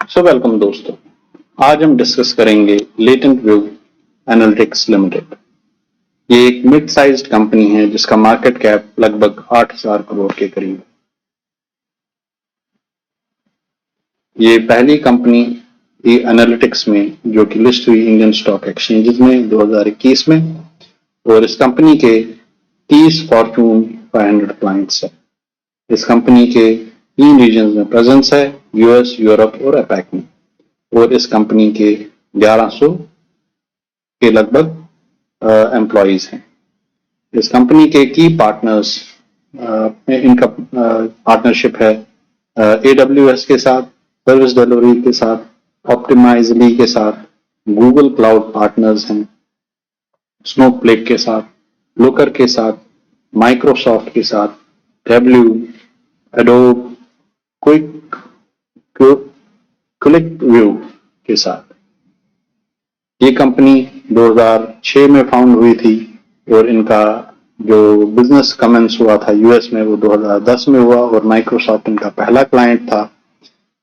Welcome दोस्तों, आज हम डिस्कस करेंगे लेटेंट व्यू एनालिटिक्स लिमिटेड। ये एक मिड साइज्ड कंपनी है जिसका मार्केट कैप लगभग 8,000 करोड़ के करीब है। ये पहली कंपनी एनालिटिक्स में जो कि लिस्ट हुई इंडियन स्टॉक एक्सचेंजेस में 2021 में, और इस कंपनी के 30 फॉर्च्यून 500 क्लाइंट्स है। इस कंपनी के 3 रीजन में प्रेजेंस है, यूएस, यूरोप और अपैक में, और इस कंपनी के 1100 के लगभग एम्प्लॉइज हैं। इस कंपनी के की पार्टनर्स इनका पार्टनरशिप है AWS के साथ, सर्विस डिलीवरी के साथ, ऑप्टिमाइजली के साथ, गूगल क्लाउड पार्टनर्स हैं, स्नोफ्लेक के साथ, लोकर के साथ, माइक्रोसॉफ्ट के साथ, डब्ल्यू, एडोब, क्लिक व्यू के साथ। ये कंपनी 2006 में फाउंड हुई थी और इनका जो बिजनेस कमेंस हुआ था यूएस में वो 2010 में हुआ, और माइक्रोसॉफ्ट इनका पहला क्लाइंट था।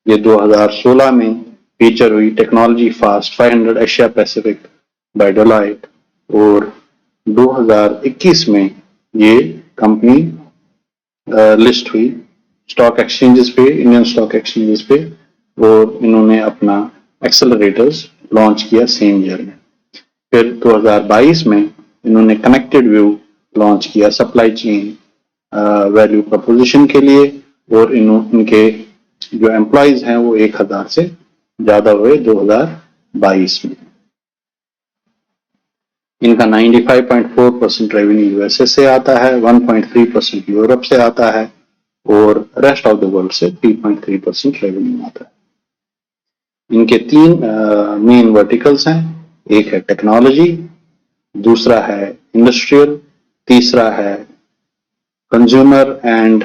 ये 2016 में फीचर हुई technology fast 500 Asia Pacific by Deloitte, और 2021 में ये कंपनी लिस्ट हुई स्टॉक एक्सचेंजेस पे, इंडियन स्टॉक एक्सचेंजेस पे, और इन्होंने अपना एक्सेलरेटर्स लॉन्च किया सेम ईयर में। फिर 2022 में इन्होंने कनेक्टेड व्यू लॉन्च किया सप्लाई चेन वैल्यू प्रपोजिशन के लिए, और इनके जो एम्प्लॉइज हैं वो 1000 से ज्यादा हुए 2022 में। इनका 95.4% रेवेन्यू यूएसए से आता है, 1.3% यूरोप से आता है, और रेस्ट ऑफ द वर्ल्ड से 3.3% रेवेन्यू आता है। इनके 3 मेन वर्टिकल्स हैं, एक है टेक्नोलॉजी, दूसरा है इंडस्ट्रियल, तीसरा है कंज्यूमर एंड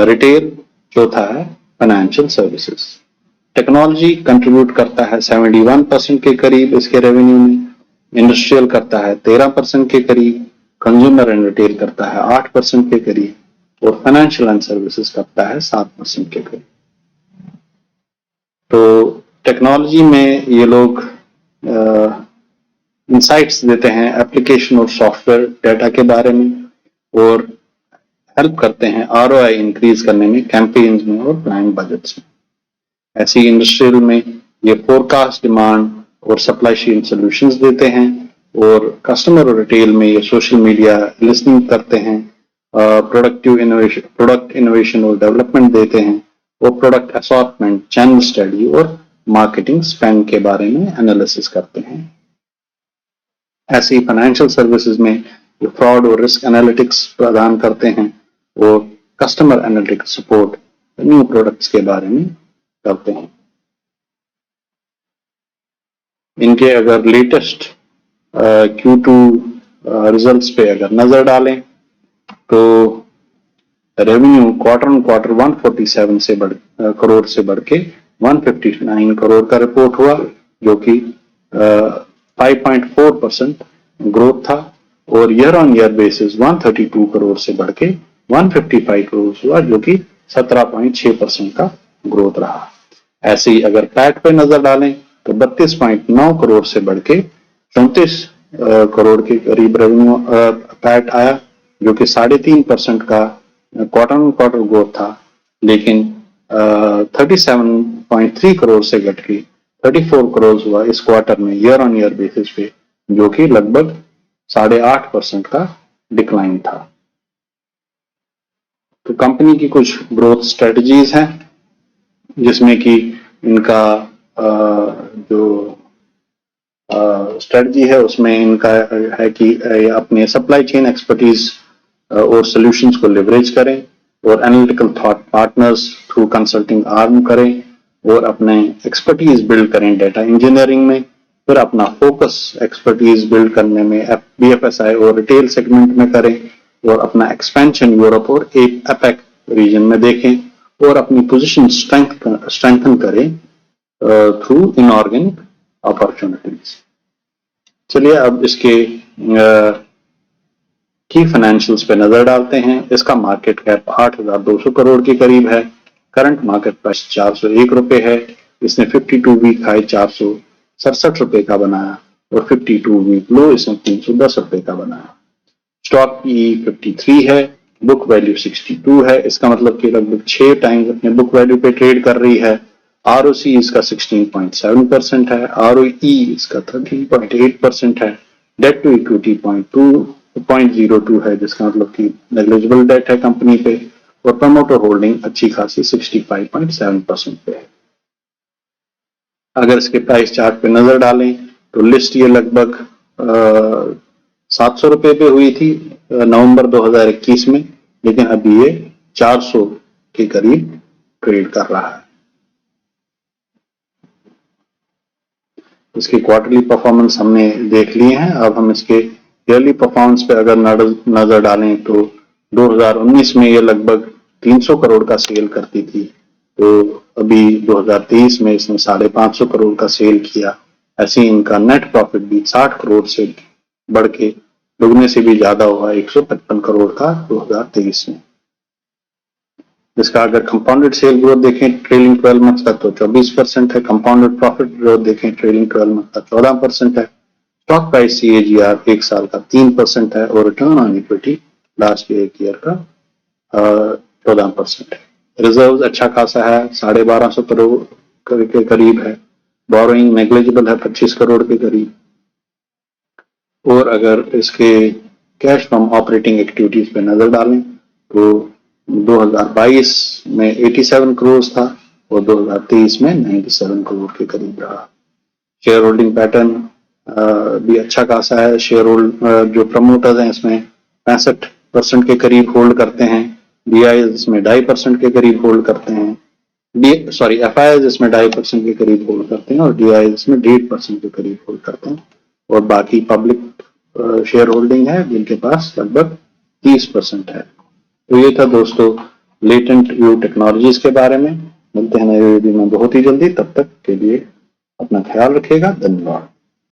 रिटेल, चौथा है फाइनेंशियल सर्विसेज। टेक्नोलॉजी कंट्रीब्यूट करता है 71% के करीब इसके रेवेन्यू में, इंडस्ट्रियल करता है 13% के करीब, कंज्यूमर एंड रिटेल करता है 8% के करीब, और फाइनेंशियल एंड सर्विसेज करता है 7% के करीब। तो टेक्नोलॉजी में ये लोग इंसाइट्स देते हैं एप्लीकेशन और सॉफ्टवेयर डेटा के बारे में, और हेल्प करते हैं ROI इंक्रीज करने में, कैंपेन्स में और प्लान बजट्स में। ऐसी इंडस्ट्रियल में ये फोरकास्ट, डिमांड और सप्लाई चेन सॉल्यूशंस देते हैं, और कस्टमर और रिटेल में ये सोशल मीडिया लिसनिंग करते हैं, प्रोडक्ट इनोवेशन और डेवलपमेंट देते हैं, और प्रोडक्ट असॉर्टमेंट, चैनल स्टडी और मार्केटिंग स्पेंड के बारे में एनालिसिस करते हैं। ऐसे ही फाइनेंशियल सर्विसेज में ये फ्रॉड और रिस्क एनालिटिक्स प्रदान करते हैं, और customer analytics support new products के बारे में करते हैं। इनके अगर लेटेस्ट Q2 रिजल्ट्स पे अगर नजर डालें तो revenue quarter on quarter 147 crore से बढ़ के 159 करोड़ का रिपोर्ट हुआ, जो कि 5.4% ग्रोथ था, और year on year basis 132 crore से बढ़ के 155 करोड़ हुआ, जो कि 17.6% का ग्रोथ रहा। ऐसे ही अगर पैट पे नजर डालें तो 32.9 करोड़ से बढ़ के 34 करोड़ के करीब रेवेन्यू पैट आया, जो कि 3.5% का क्वार्टर ऑन क्वार्टर ग्रोथ था, लेकिन 37.3 करोड़ से घट के 34 करोड़ हुआ इस क्वार्टर में ईयर ऑन ईयर बेसिस पे, जो कि लगभग 8.5% का डिक्लाइन था। तो कंपनी की कुछ ग्रोथ स्ट्रेटजीज हैं, जिसमें कि इनका जो स्ट्रेटजी है उसमें इनका है कि अपने सप्लाई चेन एक्सपर्टीज और सॉल्यूशंस को लेवरेज करें, और analytical thought partners through consulting arm करें, और अपने एक्सपर्टीज बिल्ड करें डेटा इंजीनियरिंग में, फिर अपना फोकस एक्सपर्टीज बिल्ड करने में BFSI और रिटेल सेगमेंट में करें, और अपना एक्सपेंशन यूरोप और अपैक रीजन में देखें, और अपनी पोजीशन स्ट्रेंथन करें थ्रू इनऑर्गेनिक अपॉर्चुनिटीज। चलिए अब इसके की फाइनेंशियल्स पे नजर डालते हैं। इसका मार्केट कैप 8,200 करोड़ के करीब है, करंट मार्केट प्राइस 401 रुपए है। इसने 52 वीक हाई 467 रुपए का बनाया और 52 वीक लो इसने 310 रुपए का बनाया। स्टॉक की 53 है, बुक वैल्यू 62 है। इसका मतलब कि लगभग 6 टाइम्स अपने बुक वैल्यू पे ट्रेड कर रही है। ROC इसका 16.7% है, ROE इसका 13.8% है, डेट टू इक्विटी 0.02 है, जिसका मतलब कि नेग्लिजिबल डेट है कंपनी पे, और प्रमोटर होल्डिंग अच्छी खासी 65.7% पे है। अगर इसके प्राइस चार्ट पे नजर डालें तो लिस्ट ये लगभग 700 रुपए पे हुई थी नवंबर 2021 में, लेकिन अभी ये 400 के करीब ट्रेड कर रहा है। इसकी क्वार्टरली परफॉर्मेंस हमने देख लिए हैं। अब हम इसके ईयरली परफॉर्मेंस पे अगर नजर डालें तो 2019 में ये लगभग 300 करोड़ का सेल करती थी, तो अभी 2023 में इसने 550 करोड़ का सेल किया। ऐसे इनका नेट प्रॉफिट भी 60 करोड़ से बढ़ के दुगने से भी ज्यादा हुआ 155 करोड़ का 2023 में। इसका अगर कंपाउंडेड सेल ग्रोथ देखें ट्रेलिंग 12 मंथ का तो 24% है। कंपाउंडेड प्रॉफिट ग्रोथ देखें ट्रेलिंग 12 मंथ का 14% है। स्टॉक प्राइस CAGR 1 साल का 3% है और रिटर्न ऑन इक्विटी लास्ट एक ईयर का 14% है। रिजर्व अच्छा खासा है, 1250 करोड़ के करीब है। बोरोइंग नेग्लिजिबल है 25 करोड़ के करीब। और अगर इसके कैश फ्रॉम ऑपरेटिंग एक्टिविटीज पे नजर डालें तो 2022 में 87 करोड़ था और 2023 में 97 करोड़ के करीब रहा। शेयर होल्डिंग पैटर्न भी अच्छा खासा है। शेयर होल्ड जो प्रमोटर्स हैं इसमें 65% के करीब होल्ड करते हैं। DIs इसमें 2.5% के करीब होल्ड करते हैं। FIs इसमें 2.5% के करीब होल्ड करते हैं और DIs इसमें 1.5% के करीब होल्ड करते हैं। और बाकी पब्लिक शेयर होल्डिंग है जिनके पास लगभग 30% है। तो ये था दोस्तों लेटेंट व्यू टेक्नोलॉजीज के बारे में। मिलते हैं नए वीडियो में बहुत ही जल्दी, तब तक के लिए अपना ख्याल रखिएगा। धन्यवाद।